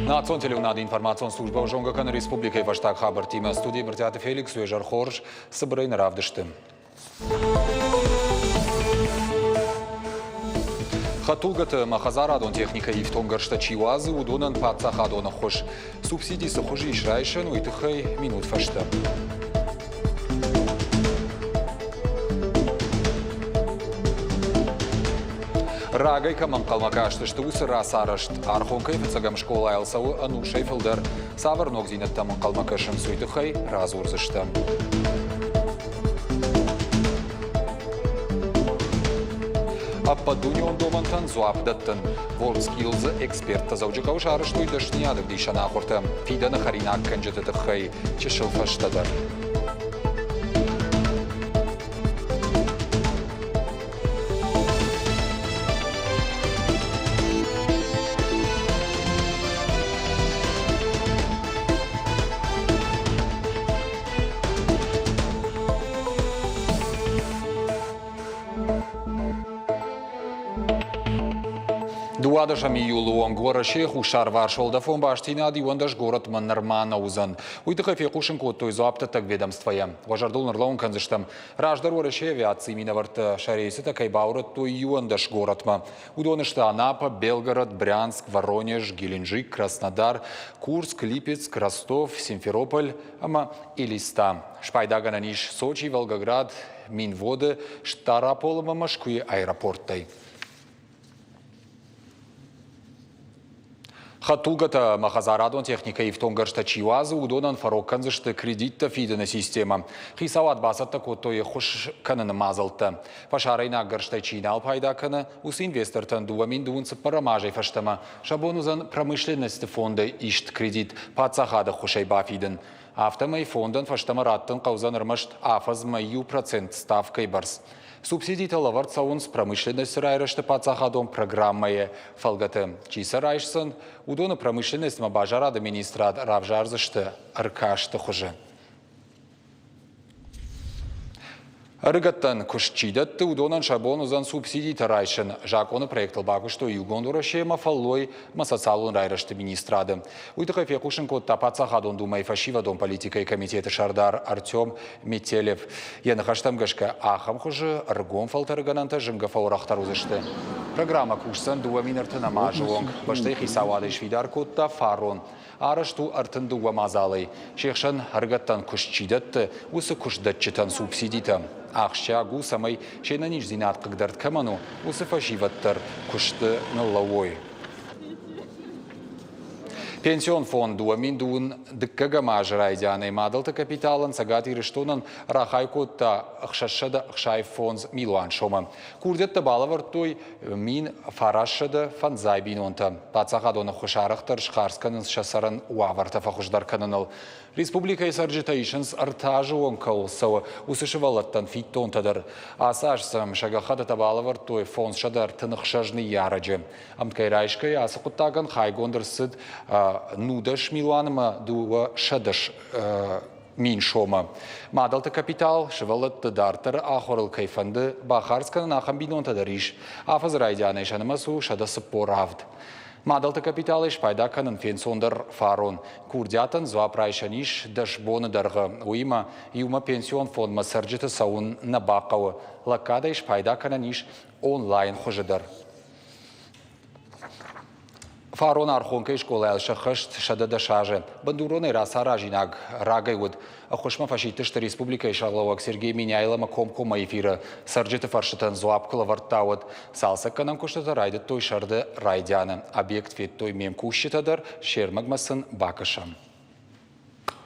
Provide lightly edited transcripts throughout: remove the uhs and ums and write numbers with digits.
Национ телеунады информацион служба Жонгакан Республикой Ваштак Хабар Тима студии Бартиаты Феликс Уежар Хорж Сабрейн Равдышты. Хатулгата Махазарадон техника и в Тонгаршта Чиуазы удонан Пацахадона хош. Субсидии сахожи ишрайшен уйтыхай минут фашта. Рагай каман калмакашты, что усыра сарашт. Архонкай фицагам школа айлсау ану шейфилдер. Савар ногзинет таман калмакашын суйтыхай разурзышта. Аппадунион домантан зуапдаттан. Волскилз эксперта зауджикау шарыштуй дашниядык дишана ахорта. Фидана харинак канжететыхай чешылфаштадар. Дуадашами юлуон горашех ушар варшолда фон баштинад юандаш город маннармана узан. Уйдыха фекушин коттой зуаптатак ведомствоя. Важардул нарлаун канзыштам. Раждар гораше авиации минаварта шарейсита кайбаурат той юандаш городма. Удонышта Анапа, Белгород, Брянск, Воронеж, Геленджик, Краснодар, Курск, Липецк, Ростов, Симферополь, ама Илиста. Шпайдагана ниш Сочи, Волгоград, Минводы, Штараполова, Машкуи, аэропорттай. Хатулгата Махазарадон техника и в Тонгаршта Чиуазы удонан фарок канзышты кредитта фидена система. Хисават басатта коттой хуш канан мазалта. Фашарайна гарштай чинал пайда кана ус инвестортан дуамин дуунцы парамажай фаштама. Шабонузан промышленности фонда ишт кредит пацахада хушай бафиден. Автомай фондан фаштамараттан каузан рмашт афаз маю процент ставкой барс. Субсидии талавард саунс промышленность райрашты пацахадом программае фалгаты. Чиса райшсан удона промышленность мабажарада министрат равжарзышты аркашты хуже. Рыгаттан кушчидатты удонан шабонузан субсидий тарайшын. Жаконы проектыл баку, что югондура шема фаллой масоциалун райрашты министрады. Уйтыха фекушин котта пацахадон думай фашивадон политикой комитета Шардар Артем Метелев. Янахаштам гашка ахам хуже аргон фалтарыгананта жымга фаурахтар узышты. Программа кушсан дуамин артына мажылонг. Баштай хисавады швидар котта фарон. Арашту артын дуа мазалай. Шехшан рыгаттан кушчидатты усы кушдатчытан субсидита. Ахщагу самой шенаниш зинат кагдарт каману усы фашиваттар кушты наллауой. Пенсион фонд дуамин дуун дыккага мажрайдяны мадалты капиталан сагати рештонан рахайкотта ахшашада ахшай фонз милуан шома. Курдетта балавартой мин фарашада фанзайбинонта. Пацахадона хушарахтар шхарсканын шасаран уаварта фахушдар кананал. Республика Исарджитаишенс артажу онкал сава усышевалаттан фиттонтадар. Асашсам шагахада табалавартой фонз шадар тынықшажны яраджы. Амткайрайшкай асықуттаган хайгондырсыд нудаш милуаныма дуа шадаш мин шома. Мадалты капитал шевалатты дартыр ахорыл кайфанды бахарсканын ахамбинонтадариш. Афаз райдяны шанымасу шадасы поравд. Мадалты капитал иш пайда канын пенсиондар фарон. Курдятын зуапрайшаниш дашбоны дарғы. Уима юма пенсион фонд масарджыты саун на бақауы. Лакада иш пайда канын иш онлайн хожыдар. Фарон архонкай школа алшахашт шадада шаже. Бандуроны расаражинаг рагайвуд. Ахушма фашитышты республика ишалауак Сергей Миняйлама комкома эфира. Сарджиты фаршитан зуапкала вартауд. Салсак канам куштата райды той шарды райдяны. Объект фет той мем кущитадар шермагмасын бакашам.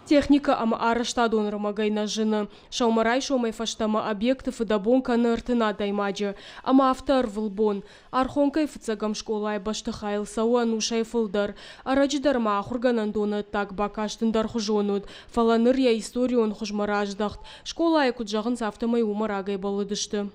Техника ама араштадон рамагайна жына. Шаумарай шаумай фаштама объектов и дабонка на артына даймаджа. Ама автор вылбон. Архонкай фцагам школай баштахайл сауа нушай фылдар. Араджидар ма ахурганандона так бакаштындар хужонуд. Фаланыр я историон хужмараждахт. Школай куджагын сафтамай умарагай балыдышты.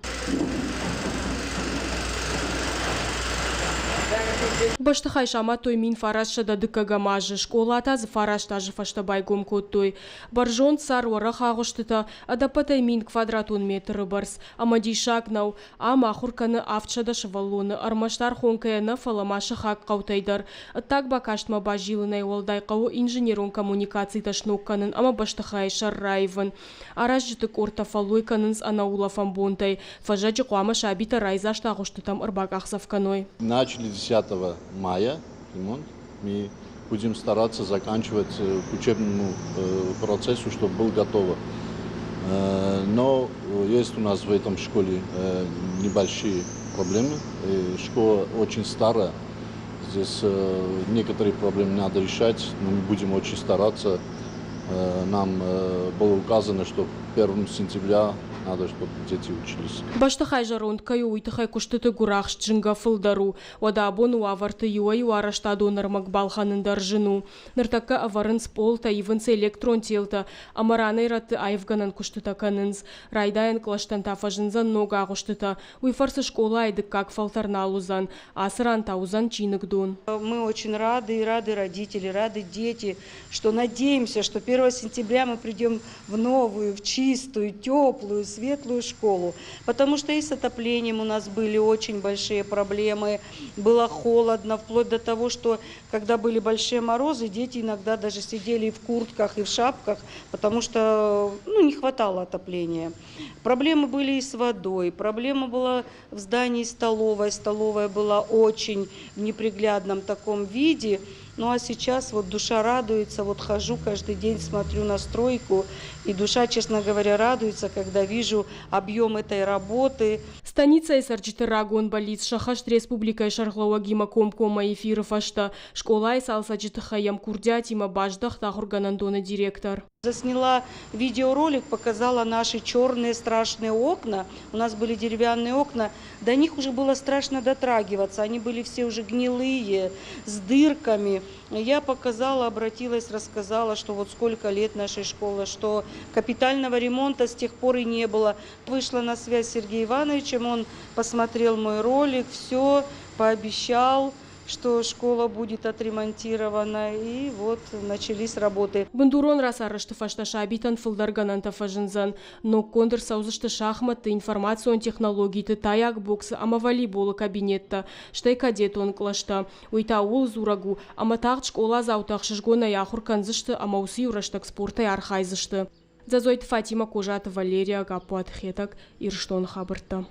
Баштыхай шама той мин фараш шада дыкага мажы. Школа атазы фараш тажы фашта байгом коттой. Баржон цар уара хагуштыта, адапатай мин квадратун метры барс. Амади шагнау, ама ахурканы автшада шывалуны. Армаштар хонкаяна фаламашы хак каутайдар. Так бакаштма бажилынай олдай кау инженерон коммуникаций ташнукканын, ама баштыхай шарраевын. Араш жытык орта фалуйканынс анаула фамбонтай. Фажаджи куама шабита райзаш тагуштытам ырбак ахсавканой. Начали 10 мая ремонт. Мы будем стараться заканчивать к учебному процессу, чтобы был готово. Но есть у нас в этом школе небольшие проблемы. Школа очень старая. Здесь некоторые проблемы надо решать, но мы будем очень стараться. Нам было указано, что 1 сентября надо, чтобы дети учились. Баштыхай жаронткаю уйтыхай куштыты гурахш джинга фылдару. Ода абону аварты юай уараштаду нырмак балханындар жину. Ныртака аварын сполта ивынцы электрон телта. Амаранай раты айвганан куштыта канынз. Райдаян клаштан тафажынзан нога куштыта. Уйфарсы школа айдык как фалтарналузан. Асыран таузан чиныгдун. Мы очень рады, и рады родители, рады дети, что надеемся, что 1 сентября мы придем в новую, в чистую, теплую, светлую школу. Потому что и с отоплением у нас были очень большие проблемы. Было холодно, вплоть до того, что когда были большие морозы, дети иногда даже сидели и в куртках, и в шапках, потому что не хватало отопления. Проблемы были и с водой, проблема была в здании столовой. Столовая была очень в неприглядном таком виде. Ну а сейчас вот душа радуется, вот хожу каждый день, смотрю на стройку, и душа, честно говоря, радуется, когда вижу объем этой работы. Станица Исарджиты Рагон болит, Шахашт Республика Шарглава Гима Комкома эфиры фашта, школа Исалсаджиты Хаям Курдятима Баждах Тахурганандона директор. Засняла видеоролик, показала наши черные страшные окна. У нас были деревянные окна, до них уже было страшно дотрагиваться, они были все уже гнилые, с дырками. Я показала, обратилась, рассказала, что вот сколько лет нашей школы, что капитального ремонта с тех пор и не было. Вышла на связь с Сергеем Ивановичем, он посмотрел мой ролик, все, пообещал, что школа будет отремонтирована, и вот начались работы. Бандурон расарышты фашташа обитан фылдарганан тафажынзан, но кондыр саузышты шахматы, информацион технологии, таяк боксы, ама волейбола кабинетта, штай кадет он клашта, уйта ол зурагу, ама тағт школа заутақ шишгона яхур канзышты, ама усы юраштак спортай архайзышты. Зазойт Фатима Кожата Валерия Гапуат Хетак Ирштон Хабарта.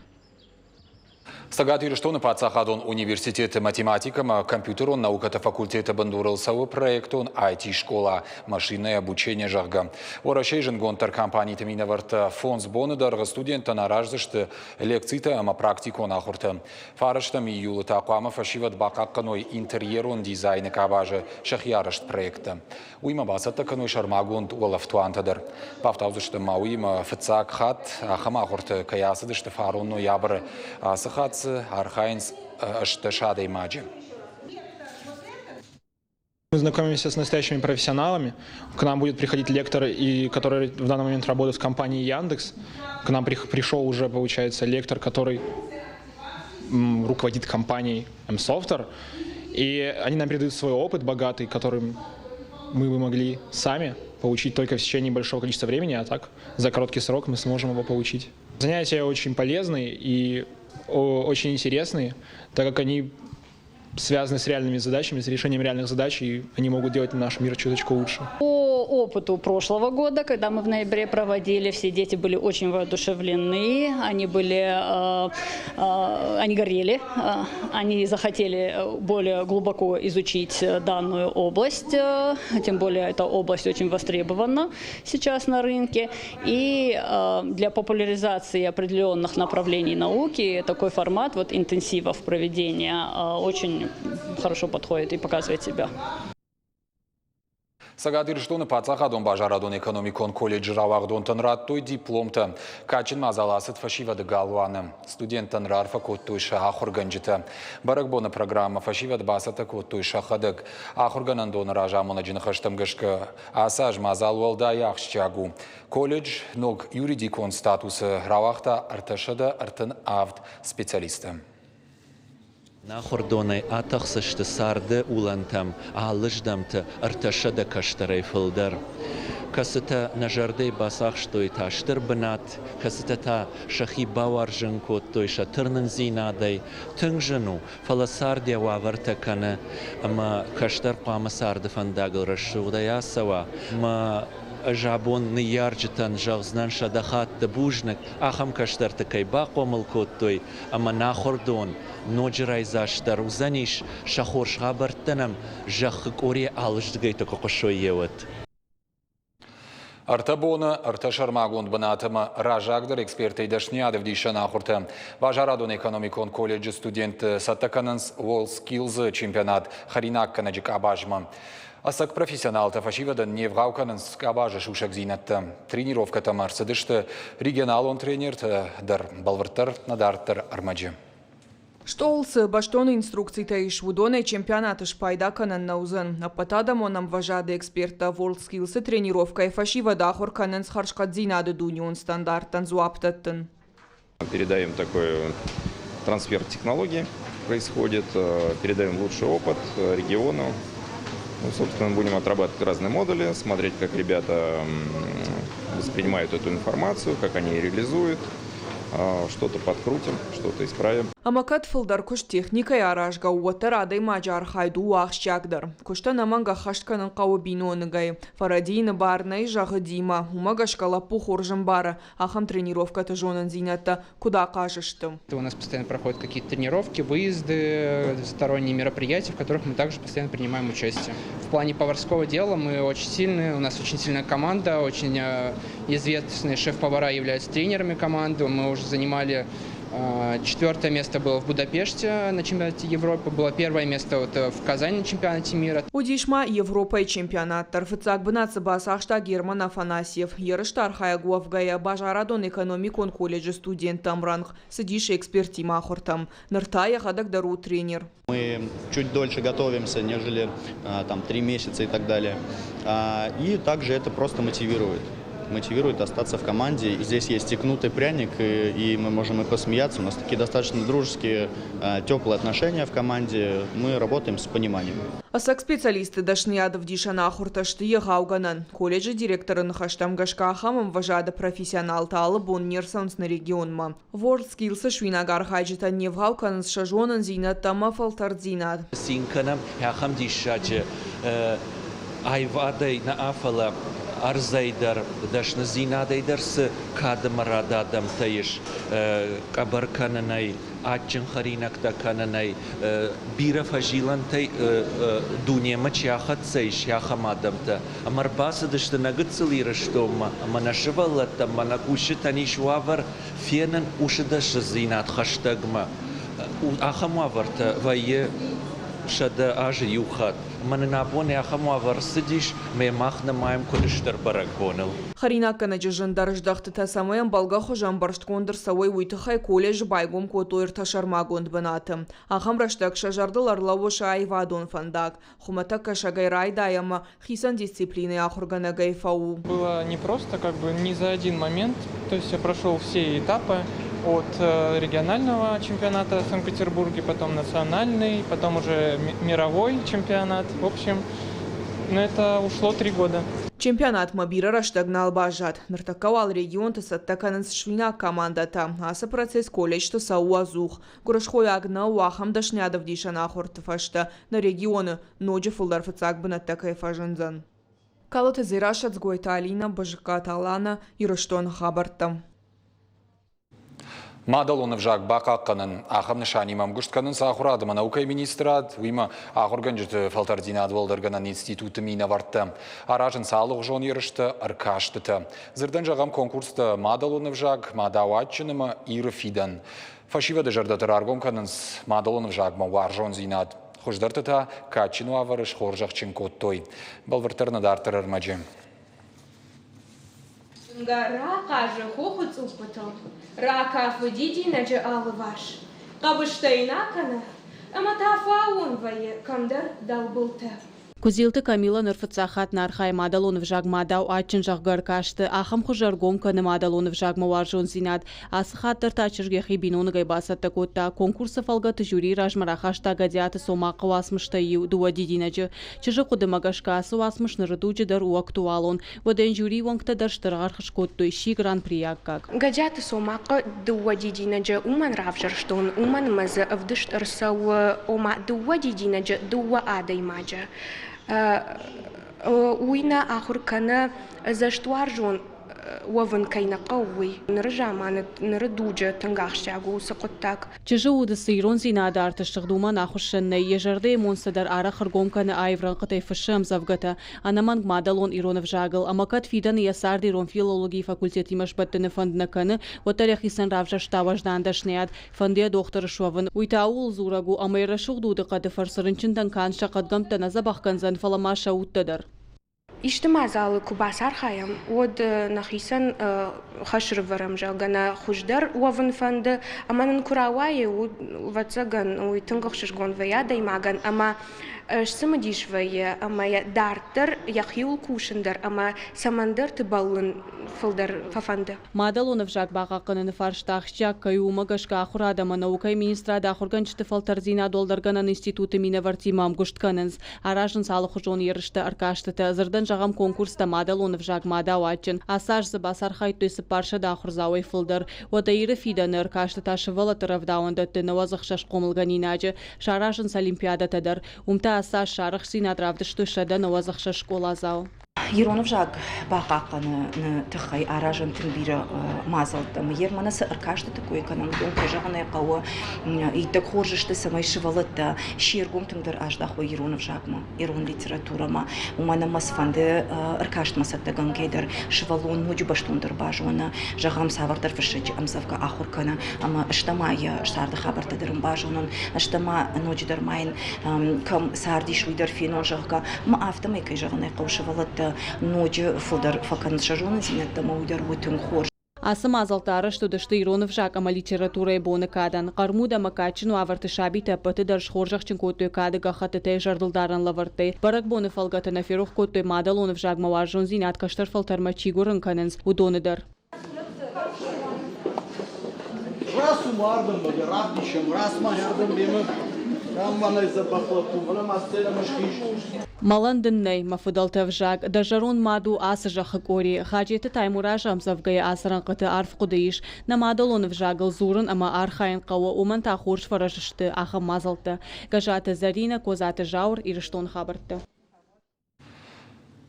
Стагат Ирштон Пацахадон университет математикам, компьютерон науката факультета бандурылсавы проектон IT-школа, машинное обучение жагга. Орашейжен гонтар компании таминаварта фонс бонударга студента нараждышты лекцита ама практикон ахурта. Фараштам июлы тақуама фашиват бақаққаной интерьерон дизайны кабажы шахьярышт проекта. Уйма басатта каной шармагонд уалафтуантадар. Павтаузышты мауима фыцак хат ахама ахурта каясыдышты фаронно ябры асыхат Архайнс Штешадой Маджи. Мы знакомимся с настоящими профессионалами. К нам будет приходить лектор, который в данный момент работает в компании Яндекс. К нам пришел уже, получается, лектор, который руководит компанией M-Software. И они нам передают свой опыт богатый, который мы бы могли сами получить только в течение большого количества времени, а так за короткий срок мы сможем его получить. Занятия очень полезные и очень интересные, так как они связаны с реальными задачами, с решением реальных задач, и они могут делать наш мир чуточку лучше. По опыту прошлого года, когда мы в ноябре проводили, все дети были очень воодушевлены, они горели, они захотели более глубоко изучить данную область, тем более эта область очень востребована сейчас на рынке, и для популяризации определенных направлений науки такой формат интенсивов проведения очень хорошо подходит и показывает себя. Сагадир штоны пацахадон бажарадон экономикон колледж равагдон танраттой дипломта. Качин мазаласыт фашивады галуаны. Студенттан рарфа коттуйша ахурганжита. Барагбона программа фашивад басата коттуйша хадык. Ахурганандон ражамона джинхаштамгашка. Асаж мазалуалда яхшчагу. Колледж ног юридикон статусы равахта арташада артын авд специалиста. Нахордоной атахсышты сарды улантам, алыждамты арташада каштарай фылдар. Касыта нажардей басах штой таштыр бынат, касыта та шахи баваржын коттой шатырнын зинадай, тыңжыну фаласардия ваварта каны, ама каштар памасарды фандагыл расшугдая сава, ма жабон ниярджитан жагзнан шадахатты бужнак, ахам каштарты кайба комыл коттой, ама нахордон, ноджирай заштар узаниш шахор шабартанам, жахык оре алыждыгайты кокошой еват. Артабона, Арташармагон Банатама, Ражагдер, эксперты Дашниадов Дишана Хурта, Важарадон экономикон колледж студент Саттакананс WorldSkills чемпионат Харинак Канаджик Абажма. Асак профессионал Тафашивадан не вгаукананс Абажа Шушак Зинатта. Тренировка Тамар Садышта, регионал тренер Дар Балвартар Надартар Армаджи. Штолсы баштоны инструкции таиш вудоны чемпионаты шпайда канан наузан. А потадам он нам важады эксперта WorldSkills тренировка и фашива дахор канан схаршкадзинады дунион стандартан зуаптаттан. Передаем такой трансфер технологий происходит, передаем лучший опыт региону. Ну, собственно, будем отрабатывать разные модули, смотреть, как ребята воспринимают эту информацию, как они ее реализуют. Что-то подкрутим, что-то исправим. Амакат фылдар куш техника яражга уатар адай маджар хайду ахшчагдар. Кушта наманга хаштканын кау биноныгай. Фарадийны барнай жағы дима. Умага шкалапу хоржым бара. Ахам тренировка тажонан зинатта. Куда кажешты? У нас постоянно проходят какие-то тренировки, выезды, сторонние мероприятия, в которых мы также постоянно принимаем участие. В плане поварского дела мы очень сильные. У нас очень сильная команда, очень известные шеф-повара являются тренерами команды. Мы уже занимали 4-е место было в Будапеште на чемпионате Европы, было 1-е место в Казани на чемпионате мира. Удишма Европа и чемпионат. Тарфыцак бынатсы басахшта Герман Афанасьев. Ерыштар хаягуавгая Бажарадон экономикон колледжа студент Тамранг. Сидишь экспертима ахортам. Ныртая хадак дару тренер. Мы чуть дольше готовимся, нежели 3 месяца и так далее. И также это просто мотивирует остаться в команде. И здесь есть и кнут, и пряник, и мы можем и посмеяться. У нас такие достаточно дружеские, теплые отношения в команде. Мы работаем с пониманием. Асак специалисты Дашниадов Дишана Хурташты егауганан. Колледжа директора Нахаштам Гашкахамам важада профессионал талы бон нерсанс на регионма. WorldSkills швинагар хайджита невгауканан с шажонан зинаттама фалтардзинад. Синканам яхам дишаджи айвадай на афала арзайдар дашны зинадайдарсы кадымарададам таиш кабаркананай атчын харинакта кананай бира фажилантай дунема чахатсайш яхамадамта амарбасы дышты нагыцылирыштома манашывалатта манакуши танишвавар фенан ушыдашы зинат хаштагма ахамаварта вайе шада ажи юхат. Манынабоне ахамавар сидиш мемахна маем кудыштар бараконыл. Харина канаджи жандарыждахты тасамаям балга хожам баршткондыр савой уйтыхай колледж байгом котойр ташармагонд банаты. Ахам раштак шажардыл арлавоша айвадон фандак. Хумата кашагай райдаяма хисан дисциплины ахурганагай фау. Было непросто, не за один момент. То есть я прошел все этапы. От регионального чемпионата в Санкт-Петербурге, потом национальный, потом уже мировой чемпионат. В общем, на это ушло 3 года. Чемпионат Мабира раштагнал бажат. Нартакавал регион тасаттаканын швина командата. Аса процесс колледж тасау азух. Гурашхой агна уахам Дашниадов Дишана Хуртафашта на регионы ноджи фулдар фацак бынаттакай фажынзан. Калаты зирашат сгойта Алина Бажика Талана и Раштон Хабартам. Мадалоны вжак бақаққанын ақым нышани мамгүштканын сақұрады наука министрад, уйма ақырған жүрті фалтардинад волдарганан институты мина вартты. Аражын салық жон ерішті, ыркаштыты. Зірден жағам конкурсты мадалоны вжак, мадауатчынымы иры фидан. Фашивады жардатыр аргомканынс мадалоны вжак мауар жон зинад. Хождартыта качыну аварыш хоржақчын коттой. Балвыртырны дартыр армаджы. Рака же хохот употом, рака фудиди наджи алываш. Кабыштайна кана, амата фаун вае камдар дал был те. Кузилты Камила нырфыцахат нархай мадалонов жагмадау ачын жағгар кашты, ахам хужаргом каны мадалонов жагмаваржон зинат, асыхаттыр тачырге хибиноны гайбасатты котта, конкурсы фалгаты жюри ражмарахашта гадиаты сомақы васмышта ю дуа дидинажы, чыжы кудымагашкасы васмышны рыдуджы дар у актуалон, воден жюри вангта дар штыргар хышкоттой ши гран-при яккак. Гадиаты сомақы дуа дидинажы уман равжарштон, уман мазы авдышт ырсау ома дуа дидинажы дуа адаймажы. Уйна ахуркана заштуаржон وفن كينا قوي نرجع معنا نردوجة تنقاش عقو سقطك. تجود السيرون زيناد ارتشتغدوما ناخوشن يجردي مونستدر آخر قوم كان آيفران قطعي فشام زفقتا أنا من مادلون إيرون فجاقل أما كات فيدان يساردي رون فيلولوجي فاكولتيتي مشبتن فندنا كان وتاريخي سن رافجشتا وجدان دشنياد فنديا دكتور شوفن ويتاول زورغو أما يرشوغ دود قد فرسرنچن كان شقد قمت نزبخ كنزن فلما شاوت تدر. اجتماع زال كوباس أرخايم ود نخيسن خشر فرمجا جنا خشدر وفن فند أما نكراواي وفتزجن ويتنقشش جون فيا دايما جن أما سمديش فيا أما يدارتر يخيول كوشندر أما سمندر تبالن فلدر ففند. مادلون فجاك باقا قنن فرشتاخشا كيوما قشكا خرادا منوكاي مينسترا داخل گنج تفلتر زينا دولدر گنن انستيتوت مينورتي مام گشت كننز аражын салы хужон ерішті аркашты зырдан жағам конкурста мадалонов жаг мада вачын асаж забасар хайттойсы парша да хурзауай фылдыр водайры фиданы аркашты ташы валатыров даунда тынавазық шаш қомылганинажы шаражын с олимпиада тадыр умта асаж шарық синадравды штышада навазық шаш колазау. Иронов жаг бақақаны тықай аражын тінбірі мазалды. Ерманасы аркашты такой экономдың кожағаны қауы иттік хоржышты самай шывалытты шергом тіңдір аждақы Иронов жагма, Ирон литературама. Уманы масфанды аркашт масаттығын кейдір шывалуын муджу баштундыр бажуына жағам савардар фішіч амсавға ахурканы. Ама ыштамай штарды хабартадырын бажуынын, ыштама ночдар майын кам сарди шуйдар фенон жағға. Ма автомай кай жағаны қау шывалытты ночи фудер факан шажуны зинетта маудер вутун хор. Асым азалтары штудышты Иронов жак ама литература боны кадан. Қармуда макачину аварты шабита пыты дарш хоржақ чин көтөй кады гахатытай жардылдарын лаварты. Барак боны фалгаты на ферух көтөй мадалонов жак маваржон зинат каштар фалтарма чигурын канынз удоныдар. Раз умардым, равдишем, раз махардым бемы. Маландыннай мафудалтав жак дажарон маду асы жахык ори хаджеті таймуражам завгая асыран қыты арф құдыиш на мадалонов жагыл зурын ама архайын қауы уман тахурш фаражышты аха мазалты гажаты Зарина козаты жаур ирыштон хабыртты.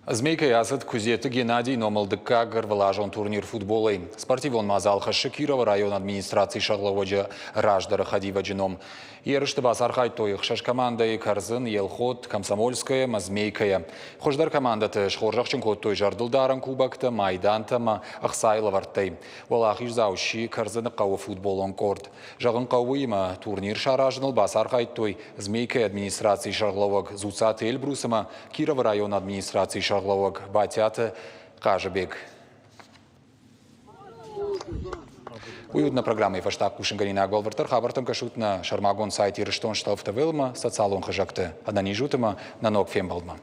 Змейка языт кузеті Геннадий номалдыққа ғырвылажон турнир футболы. Спортивон мазалхашы Кирова район администрации шағлауыжы раждары хадива джином. Ерішті басархай тойық шаш командai Карзын, Елхот, Комсомольская, Мазмейкая. Хождар командаты шхоржақчын коттой жардылдарын кубакты майдантама ақсайлы варттай. Олақ ижзауши Карзыны қауы футболон корд. Жағын қауыйма турнир шаражыныл басархай той Змейкая администрации шағлауыг зуцаты Эльбрусыма Кирова район администрации шағлауыг батяты Қажыбек. Уютна программа «Фаштак Кушингарина Голвартар» хабартам кашутна шармагон сайт Ирыштон шталфта вылма социалон хажакты. Адани жутыма на ног фембалдма.